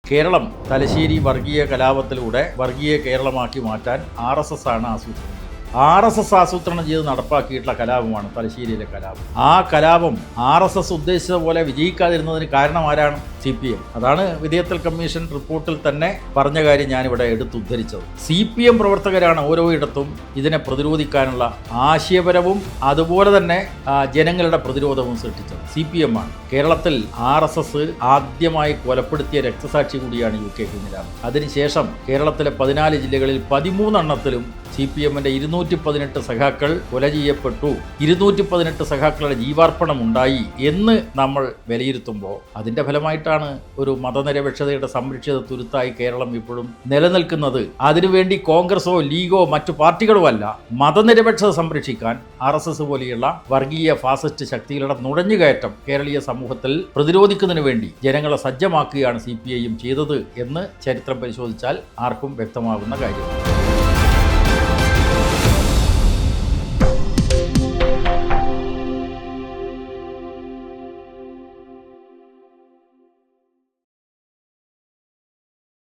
കേരളം തലശ്ശേരി വർഗീയ കലാപത്തിലൂടെ വർഗീയ കേരളമാക്കി മാറ്റാൻ RSS ആണ് ആസൂത്രണം. RSS ആസൂത്രണം ചെയ്ത് നടപ്പാക്കിയിട്ടുള്ള കലാപമാണ് തലശ്ശേരിയിലെ കലാപം. ആ കലാപം RSS ഉദ്ദേശിച്ച പോലെ വിജയിക്കാതിരുന്നതിന് കാരണം ആരാണ്? CPM. അതാണ് വിധേയത്വ കമ്മീഷൻ റിപ്പോർട്ടിൽ തന്നെ പറഞ്ഞ കാര്യം ഞാനിവിടെ എടുത്തുദ്ധരിച്ചത്. CPM പ്രവർത്തകരാണ് ഓരോ ഇടത്തും ഇതിനെ പ്രതിരോധിക്കാനുള്ള ആശയപരവും അതുപോലെ തന്നെ ജനങ്ങളുടെ പ്രതിരോധവും സൃഷ്ടിച്ചത്. CPM ആണ്. കേരളത്തിൽ RSS ആദ്യമായി കൊലപ്പെടുത്തിയ രക്തസാക്ഷി കൂടിയാണ് UK കുഞ്ഞിരാമൻ. അതിനുശേഷം കേരളത്തിലെ 14 ജില്ലകളിൽ 13 എണ്ണത്തിലും CPMന്റെ 218 സഖാക്കൾ കൊല ചെയ്യപ്പെട്ടു, 218 സഖാക്കളുടെ ജീവാർപ്പണം ഉണ്ടായി എന്ന് നമ്മൾ വിലയിരുത്തുമ്പോൾ അതിന്റെ ഫലമായിട്ടാണ് ഒരു മതനിരപേക്ഷതയുടെ സംരക്ഷിത തുരുത്തായി കേരളം ഇപ്പോഴും നിലനിൽക്കുന്നത്. അതിനുവേണ്ടി കോൺഗ്രസോ ലീഗോ മറ്റു പാർട്ടികളോ അല്ല, മതനിരപേക്ഷത സംരക്ഷിക്കാൻ RSS പോലെയുള്ള വർഗീയ ഫാസിസ്റ്റ് ശക്തികളുടെ നുഴഞ്ഞുകയറ്റം കേരളീയ സമൂഹത്തിൽ പ്രതിരോധിക്കുന്നതിന് വേണ്ടി ജനങ്ങളെ സജ്ജമാക്കുകയാണ് CPIയും ചെയ്തത് എന്ന് ചരിത്രം പരിശോധിച്ചാൽ ആർക്കും വ്യക്തമാകുന്ന കാര്യമാണ്.